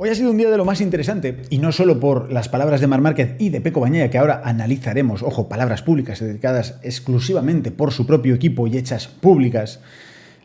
Hoy ha sido un día de lo más interesante, y no solo por las palabras de Marc Márquez y de Peco Bañaya, que ahora analizaremos, ojo, palabras públicas dedicadas exclusivamente por su propio equipo y hechas públicas,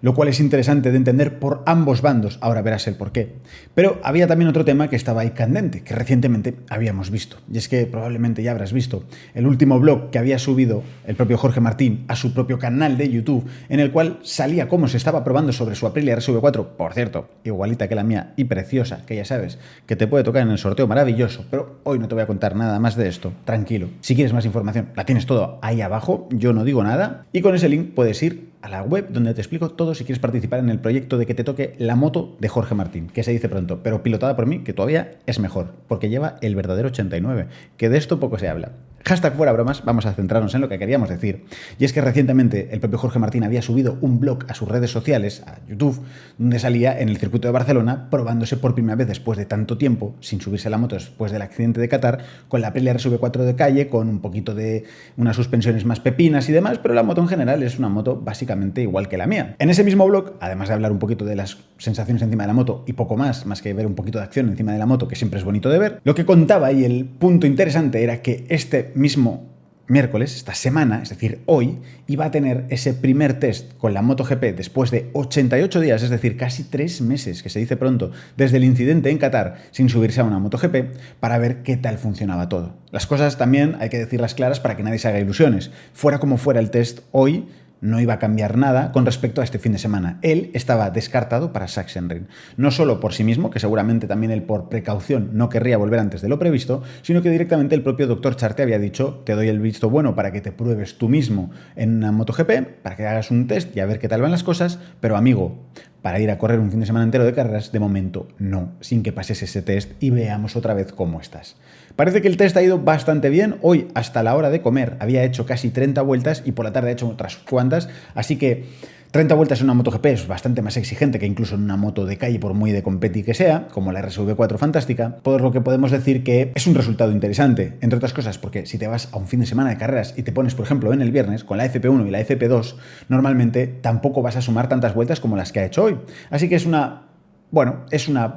lo cual es interesante de entender por ambos bandos, ahora verás el porqué. Pero había también otro tema que estaba ahí candente, que recientemente habíamos visto, y es que probablemente ya habrás visto el último blog que había subido el propio Jorge Martín a su propio canal de YouTube, en el cual salía cómo se estaba probando sobre su Aprilia RSV4, por cierto, igualita que la mía y preciosa, que ya sabes que te puede tocar en el sorteo maravilloso, pero hoy no te voy a contar nada más de esto, tranquilo. Si quieres más información, la tienes todo ahí abajo, yo no digo nada, y con ese link puedes ir a la web donde te explico todo si quieres participar en el proyecto de que te toque la moto de Jorge Martín, que se dice pronto, pero pilotada por mí, que todavía es mejor, porque lleva el verdadero 89, que de esto poco se habla. Hashtag fuera bromas, vamos a centrarnos en lo que queríamos decir. Y es que recientemente el propio Jorge Martín había subido un blog a sus redes sociales, a YouTube, donde salía en el circuito de Barcelona probándose por primera vez después de tanto tiempo, sin subirse a la moto después del accidente de Qatar, con la Aprilia RSV4 de calle, con un poquito de unas suspensiones más pepinas y demás, pero la moto en general es una moto básicamente igual que la mía. En ese mismo blog, además de hablar un poquito de las sensaciones encima de la moto y poco más que ver un poquito de acción encima de la moto, que siempre es bonito de ver, lo que contaba y el punto interesante era que este mismo miércoles, esta semana, es decir, hoy, iba a tener ese primer test con la MotoGP después de 88 días, es decir, casi 3 meses, que se dice pronto, desde el incidente en Qatar sin subirse a una MotoGP, para ver qué tal funcionaba todo. Las cosas también hay que decirlas claras para que nadie se haga ilusiones. Fuera como fuera el test, hoy no iba a cambiar nada con respecto a este fin de semana. Él estaba descartado para Sachsenring. No solo por sí mismo, que seguramente también él por precaución no querría volver antes de lo previsto, sino que directamente el propio doctor Charte había dicho: te doy el visto bueno para que te pruebes tú mismo en una MotoGP, para que hagas un test y a ver qué tal van las cosas, pero amigo, para ir a correr un fin de semana entero de carreras, de momento no, sin que pases ese test y veamos otra vez cómo estás. Parece que el test ha ido bastante bien. Hoy, hasta la hora de comer, había hecho casi 30 vueltas y por la tarde ha hecho otras cuantas, así que 30 vueltas en una MotoGP es bastante más exigente que incluso en una moto de calle, por muy de competi que sea, como la RSV4 fantástica, por lo que podemos decir que es un resultado interesante, entre otras cosas porque si te vas a un fin de semana de carreras y te pones, por ejemplo, en el viernes con la FP1 y la FP2, normalmente tampoco vas a sumar tantas vueltas como las que ha hecho hoy. Así que es una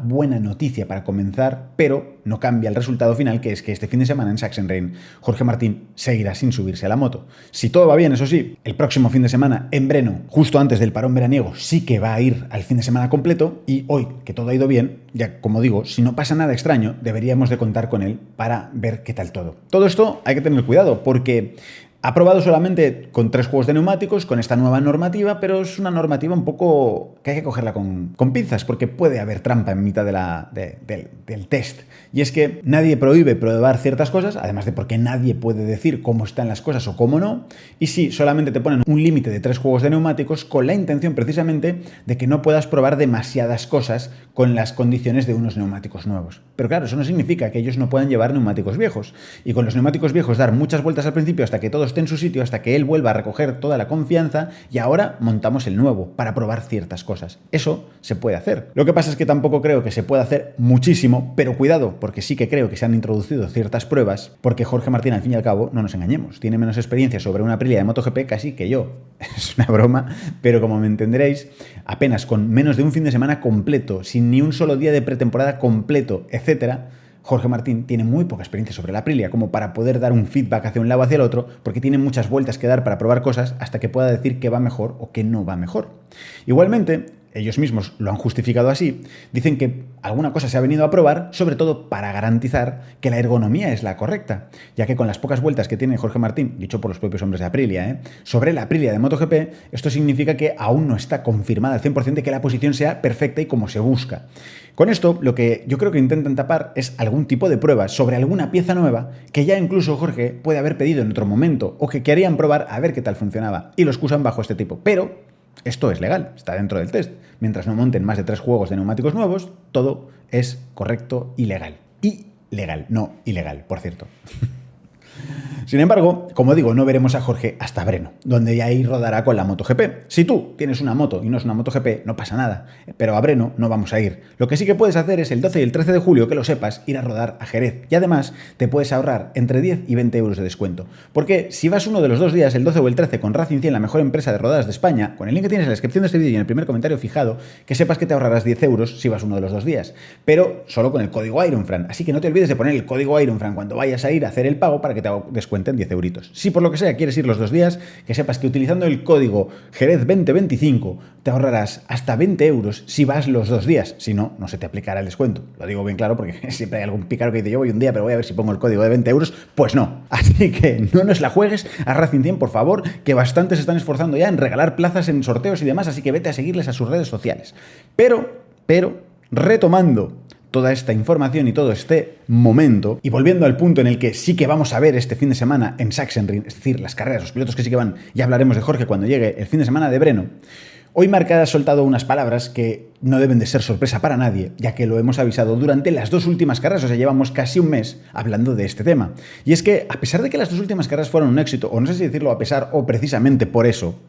buena noticia para comenzar, pero no cambia el resultado final, que es que este fin de semana en Sachsenring Jorge Martín seguirá sin subirse a la moto. Si todo va bien, eso sí, el próximo fin de semana en Brno, justo antes del parón veraniego, sí que va a ir al fin de semana completo, y hoy, que todo ha ido bien, ya como digo, si no pasa nada extraño, deberíamos de contar con él para ver qué tal todo. Todo esto hay que tener cuidado, porque ha probado solamente con 3 juegos de neumáticos, con esta nueva normativa, pero es una normativa un poco que hay que cogerla con pinzas, porque puede haber trampa en mitad del test. Y es que nadie prohíbe probar ciertas cosas, además de porque nadie puede decir cómo están las cosas o cómo no, y sí, solamente te ponen un límite de 3 juegos de neumáticos con la intención precisamente de que no puedas probar demasiadas cosas con las condiciones de unos neumáticos nuevos. Pero claro, eso no significa que ellos no puedan llevar neumáticos viejos, y con los neumáticos viejos dar muchas vueltas al principio hasta que todo esté en su sitio, hasta que él vuelva a recoger toda la confianza, y ahora montamos el nuevo para probar ciertas cosas. Eso se puede hacer. Lo que pasa es que tampoco creo que se pueda hacer muchísimo, pero cuidado, porque sí que creo que se han introducido ciertas pruebas, porque Jorge Martín, al fin y al cabo, no nos engañemos, tiene menos experiencia sobre una Aprilia de MotoGP casi que yo. Es una broma, pero como me entenderéis, apenas con menos de un fin de semana completo, sin ni un solo día de pretemporada completo, etcétera, Jorge Martín tiene muy poca experiencia sobre la Aprilia como para poder dar un feedback hacia un lado o hacia el otro, porque tiene muchas vueltas que dar para probar cosas hasta que pueda decir que va mejor o que no va mejor. Igualmente, ellos mismos lo han justificado así, dicen que alguna cosa se ha venido a probar, sobre todo para garantizar que la ergonomía es la correcta, ya que con las pocas vueltas que tiene Jorge Martín, dicho por los propios hombres de Aprilia, sobre la Aprilia de MotoGP, esto significa que aún no está confirmada al 100% de que la posición sea perfecta y como se busca. Con esto, lo que yo creo que intentan tapar es algún tipo de prueba sobre alguna pieza nueva que ya incluso Jorge puede haber pedido en otro momento o que querían probar a ver qué tal funcionaba, y lo excusan bajo este tipo. Pero esto es legal, está dentro del test. Mientras no monten más de 3 juegos de neumáticos nuevos, todo es correcto y legal. Y legal, no ilegal, por cierto. Sin embargo, como digo, no veremos a Jorge hasta Breno, donde ya ahí rodará con la MotoGP. Si tú tienes una moto y no es una MotoGP, no pasa nada, pero a Breno no vamos a ir. Lo que sí que puedes hacer es el 12 y el 13 de julio, que lo sepas, ir a rodar a Jerez. Y además te puedes ahorrar entre 10 y 20 euros de descuento. Porque si vas uno de los 2 días, el 12 o el 13, con Racing 100, la mejor empresa de rodadas de España, con el link que tienes en la descripción de este vídeo y en el primer comentario fijado, que sepas que te ahorrarás 10 euros si vas uno de los 2 días. Pero solo con el código Ironfran. Así que no te olvides de poner el código Ironfran cuando vayas a ir a hacer el pago para que te descuenten 10 euritos. Si por lo que sea quieres ir los 2 días, que sepas que utilizando el código Jerez 2025 te ahorrarás hasta 20 euros si vas los 2 días. Si no, no se te aplicará el descuento. Lo digo bien claro porque siempre hay algún pícaro que dice yo voy un día pero voy a ver si pongo el código de 20 euros. Pues no. Así que no nos la juegues a Racing 100, por favor, que bastante se están esforzando ya en regalar plazas en sorteos y demás, así que vete a seguirles a sus redes sociales. Pero, retomando toda esta información y todo este momento, y volviendo al punto en el que sí que vamos a ver este fin de semana en Sachsenring, es decir, las carreras, los pilotos que sí que van, ya hablaremos de Jorge cuando llegue el fin de semana de Breno. Hoy Marc ha soltado unas palabras que no deben de ser sorpresa para nadie, ya que lo hemos avisado durante las 2 últimas carreras, o sea, llevamos casi un mes hablando de este tema. Y es que, a pesar de que las 2 últimas carreras fueron un éxito, o no sé si decirlo a pesar o precisamente por eso,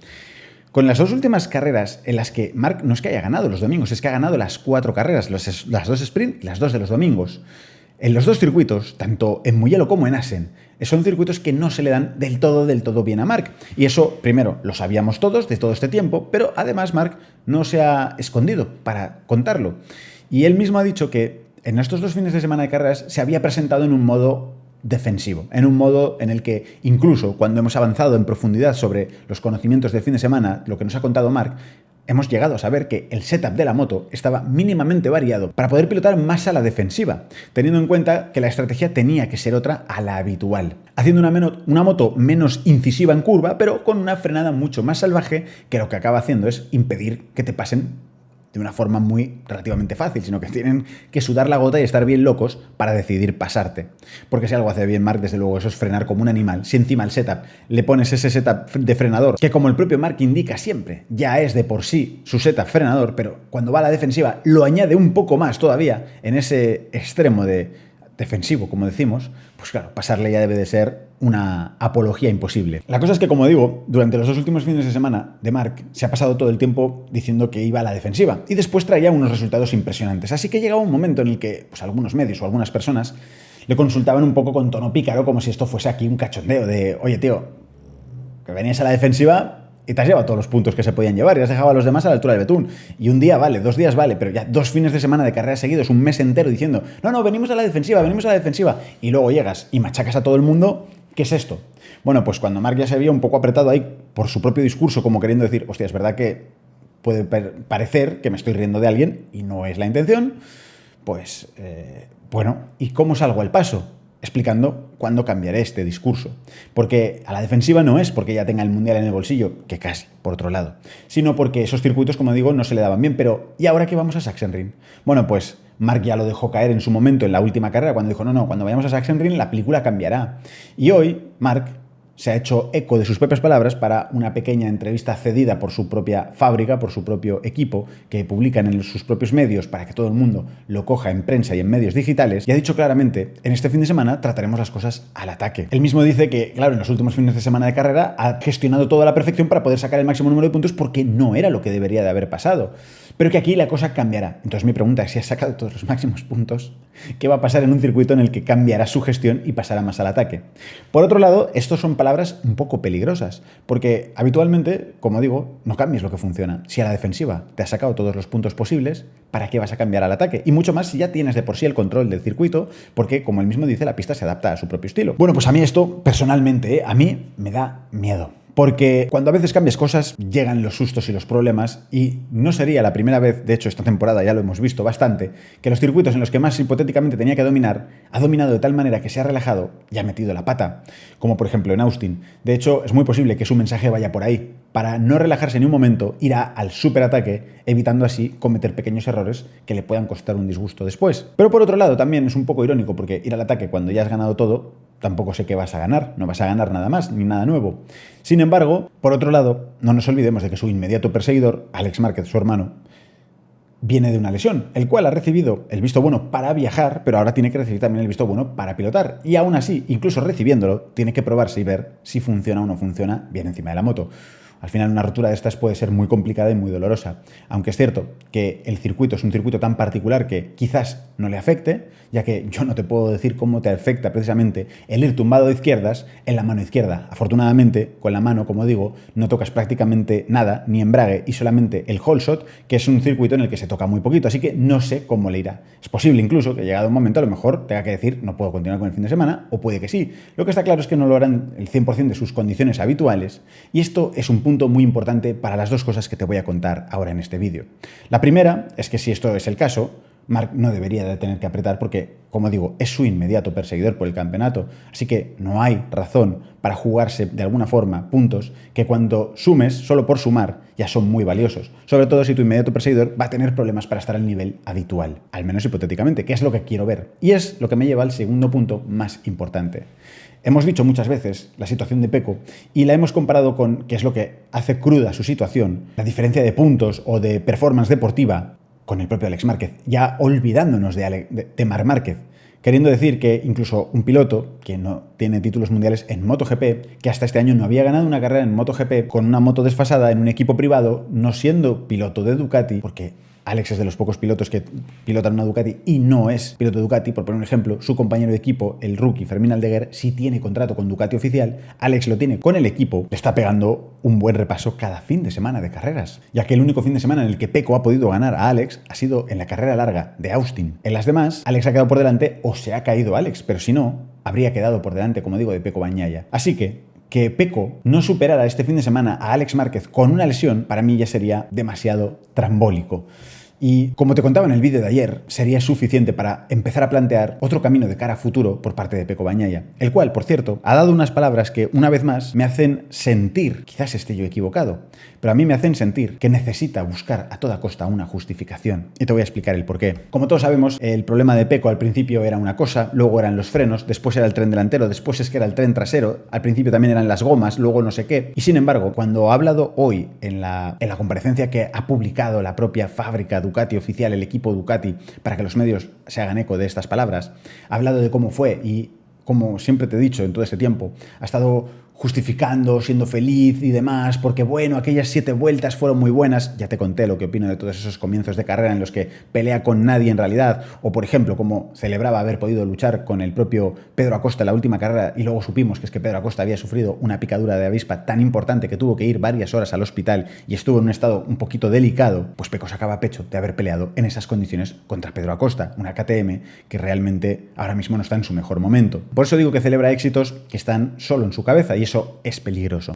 con las 2 últimas carreras en las que Marc no es que haya ganado los domingos, es que ha ganado las 4 carreras, las 2 sprint y las 2 de los domingos. En los 2 circuitos, tanto en Mugello como en Assen, son circuitos que no se le dan del todo bien a Marc. Y eso, primero, lo sabíamos todos de todo este tiempo, pero además Marc no se ha escondido para contarlo. Y él mismo ha dicho que en estos 2 fines de semana de carreras se había presentado en un modo defensivo, en un modo en el que incluso cuando hemos avanzado en profundidad sobre los conocimientos del fin de semana, lo que nos ha contado Marc, hemos llegado a saber que el setup de la moto estaba mínimamente variado para poder pilotar más a la defensiva, teniendo en cuenta que la estrategia tenía que ser otra a la habitual, haciendo una moto menos incisiva en curva, pero con una frenada mucho más salvaje que lo que acaba haciendo es impedir que te pasen de una forma muy relativamente fácil, sino que tienen que sudar la gota y estar bien locos para decidir pasarte. Porque si algo hace bien Marc, desde luego, eso es frenar como un animal. Si encima al setup le pones ese setup de frenador, que como el propio Marc indica siempre, ya es de por sí su setup frenador, pero cuando va a la defensiva lo añade un poco más todavía en ese extremo de defensivo, como decimos, pues claro, pasarle ya debe de ser una apología imposible. La cosa es que, como digo, durante los 2 últimos fines de semana de Marc se ha pasado todo el tiempo diciendo que iba a la defensiva y después traía unos resultados impresionantes. Así que llegaba un momento en el que pues, algunos medios o algunas personas le consultaban un poco con tono pícaro, como si esto fuese aquí un cachondeo de oye tío, que venías a la defensiva y te has llevado todos los puntos que se podían llevar y has dejado a los demás a la altura del betún. Y un día vale, 2 días vale, pero ya 2 fines de semana de carreras seguidos, un mes entero diciendo no, venimos a la defensiva, y luego llegas y machacas a todo el mundo. ¿Qué es esto? Bueno, pues cuando Marc ya se vio un poco apretado ahí por su propio discurso, como queriendo decir, hostia, es verdad que puede parecer que me estoy riendo de alguien y no es la intención, pues, bueno, ¿y cómo salgo al paso? Explicando cuándo cambiaré este discurso. Porque a la defensiva no es porque ya tenga el Mundial en el bolsillo, que casi, por otro lado, sino porque esos circuitos, como digo, no se le daban bien. Pero, ¿y ahora que vamos a Sachsenring? Bueno, pues Marc ya lo dejó caer en su momento en la última carrera, cuando dijo, no, cuando vayamos a Sachsenring la película cambiará. Y hoy Marc se ha hecho eco de sus propias palabras para una pequeña entrevista cedida por su propia fábrica, por su propio equipo, que publican en sus propios medios para que todo el mundo lo coja en prensa y en medios digitales, y ha dicho claramente, en este fin de semana trataremos las cosas al ataque. Él mismo dice que, claro, en los últimos fines de semana de carrera ha gestionado todo a la perfección para poder sacar el máximo número de puntos porque no era lo que debería de haber pasado. Pero que aquí la cosa cambiará. Entonces mi pregunta es, si has sacado todos los máximos puntos, ¿qué va a pasar en un circuito en el que cambiará su gestión y pasará más al ataque? Por otro lado, estos son palabras un poco peligrosas, porque habitualmente, como digo, no cambies lo que funciona. Si a la defensiva te has sacado todos los puntos posibles, ¿para qué vas a cambiar al ataque? Y mucho más si ya tienes de por sí el control del circuito, porque, como él mismo dice, la pista se adapta a su propio estilo. Bueno, pues a mí esto, personalmente, a mí me da miedo. Porque cuando a veces cambias cosas, llegan los sustos y los problemas, y no sería la primera vez, de hecho esta temporada ya lo hemos visto bastante, que los circuitos en los que más hipotéticamente tenía que dominar, ha dominado de tal manera que se ha relajado y ha metido la pata, como por ejemplo en Austin. De hecho, es muy posible que su mensaje vaya por ahí, para no relajarse ni un momento, irá al superataque, evitando así cometer pequeños errores que le puedan costar un disgusto después. Pero por otro lado, también es un poco irónico, porque ir al ataque cuando ya has ganado todo, tampoco sé qué vas a ganar, no vas a ganar nada más, ni nada nuevo. Sin embargo, por otro lado, no nos olvidemos de que su inmediato perseguidor, Alex Márquez, su hermano, viene de una lesión, el cual ha recibido el visto bueno para viajar, pero ahora tiene que recibir también el visto bueno para pilotar. Y aún así, incluso recibiéndolo, tiene que probarse y ver si funciona o no funciona bien encima de la moto. Al final una rotura de estas puede ser muy complicada y muy dolorosa, aunque es cierto que el circuito es un circuito tan particular que quizás no le afecte, ya que yo no te puedo decir cómo te afecta precisamente el ir tumbado de izquierdas en la mano izquierda. Afortunadamente, con la mano, como digo, no tocas prácticamente nada, ni embrague, y solamente el whole shot, que es un circuito en el que se toca muy poquito, así que no sé cómo le irá. Es posible incluso que llegado un momento a lo mejor tenga que decir no puedo continuar con el fin de semana, o puede que sí. Lo que está claro es que no lo harán el 100% de sus condiciones habituales, y esto es un punto muy importante para las dos cosas que te voy a contar ahora en este vídeo. La primera es que si esto es el caso, Marc no debería de tener que apretar porque, como digo, es su inmediato perseguidor por el campeonato, así que no hay razón para jugarse de alguna forma puntos que cuando sumes, solo por sumar, ya son muy valiosos, sobre todo si tu inmediato perseguidor va a tener problemas para estar al nivel habitual, al menos hipotéticamente, que es lo que quiero ver, y es lo que me lleva al segundo punto más importante. Hemos dicho muchas veces la situación de Pecco y la hemos comparado con qué es lo que hace cruda su situación, la diferencia de puntos o de performance deportiva con el propio Alex Márquez, ya olvidándonos de Marc Márquez, queriendo decir que incluso un piloto que no tiene títulos mundiales en MotoGP, que hasta este año no había ganado una carrera en MotoGP con una moto desfasada en un equipo privado, no siendo piloto de Ducati, porque Alex es de los pocos pilotos que pilotan una Ducati y no es piloto de Ducati, por poner un ejemplo, su compañero de equipo, el rookie Fermín Aldeguer, sí tiene contrato con Ducati oficial, Alex lo tiene con el equipo, le está pegando un buen repaso cada fin de semana de carreras, ya que el único fin de semana en el que Pecco ha podido ganar a Alex ha sido en la carrera larga de Austin. En las demás, Alex ha quedado por delante o se ha caído Alex, pero si no, habría quedado por delante, como digo, de Pecco Bagnaia. Así que Pecco no superara este fin de semana a Alex Márquez con una lesión, para mí ya sería demasiado trambólico. Y como te contaba en el vídeo de ayer, sería suficiente para empezar a plantear otro camino de cara a futuro por parte de Pecco Bagnaia, el cual, por cierto, ha dado unas palabras que, una vez más, me hacen sentir, quizás esté yo equivocado, pero a mí me hacen sentir que necesita buscar a toda costa una justificación. Y te voy a explicar el porqué. Como todos sabemos, el problema de Pecco al principio era una cosa, luego eran los frenos, después era el tren delantero, después es que era el tren trasero, al principio también eran las gomas, luego no sé qué. Y sin embargo, cuando ha hablado hoy en la comparecencia que ha publicado la propia fábrica Ducati oficial, el equipo Ducati, para que los medios se hagan eco de estas palabras, ha hablado de cómo fue y, como siempre te he dicho en todo este tiempo, ha estado justificando, siendo feliz y demás, porque bueno, aquellas 7 vueltas fueron muy buenas. Ya te conté lo que opino de todos esos comienzos de carrera en los que pelea con nadie en realidad, o por ejemplo, como celebraba haber podido luchar con el propio Pedro Acosta en la última carrera y luego supimos que es que Pedro Acosta había sufrido una picadura de avispa tan importante que tuvo que ir varias horas al hospital y estuvo en un estado un poquito delicado. Pues Pecco sacaba pecho de haber peleado en esas condiciones contra Pedro Acosta, una KTM que realmente ahora mismo no está en su mejor momento. Por eso digo que celebra éxitos que están solo en su cabeza y eso es peligroso.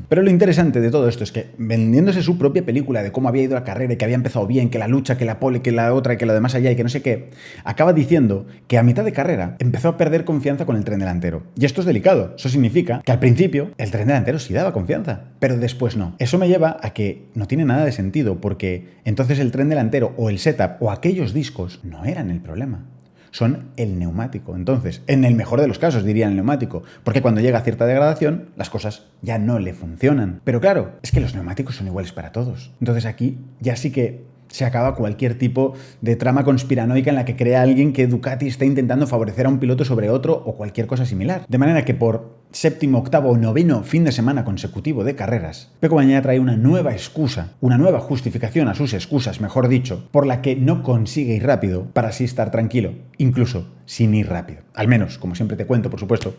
Pero lo interesante de todo esto es que, vendiéndose su propia película de cómo había ido la carrera y que había empezado bien, que la lucha, que la pole, que la otra, y que lo demás allá y que no sé qué, acaba diciendo que a mitad de carrera empezó a perder confianza con el tren delantero. Y esto es delicado. Eso significa que al principio el tren delantero sí daba confianza, pero después no. Eso me lleva a que no tiene nada de sentido, porque entonces el tren delantero o el setup o aquellos discos no eran el problema. Son el neumático. Entonces, en el mejor de los casos diría el neumático, porque cuando llega a cierta degradación, las cosas ya no le funcionan. Pero claro, es que los neumáticos son iguales para todos. Entonces aquí ya sí que se acaba cualquier tipo de trama conspiranoica en la que crea alguien que Ducati está intentando favorecer a un piloto sobre otro o cualquier cosa similar. De manera que por séptimo, octavo o noveno fin de semana consecutivo de carreras, Pecco Bagnaia trae una nueva excusa, una nueva justificación a sus excusas, mejor dicho, por la que no consigue ir rápido para así estar tranquilo, incluso sin ir rápido. Al menos, como siempre te cuento, por supuesto,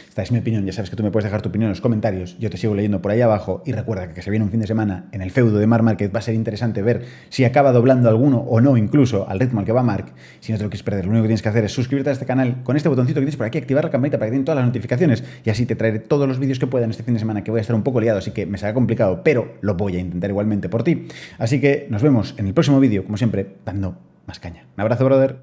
esta es mi opinión, ya sabes que tú me puedes dejar tu opinión en los comentarios, yo te sigo leyendo por ahí abajo y recuerda que se viene un fin de semana en el feudo de Marc Márquez, va a ser interesante ver si acaba doblando alguno o no, incluso al ritmo al que va Marc. Si no te lo quieres perder, lo único que tienes que hacer es suscribirte a este canal con este botoncito que tienes por aquí, activar la campanita para que te den todas las notificaciones y así te traeré todos los vídeos que pueda en este fin de semana, que voy a estar un poco liado, así que me será complicado, pero lo voy a intentar igualmente por ti. Así que nos vemos en el próximo vídeo, como siempre, dando más caña. Un abrazo, brother.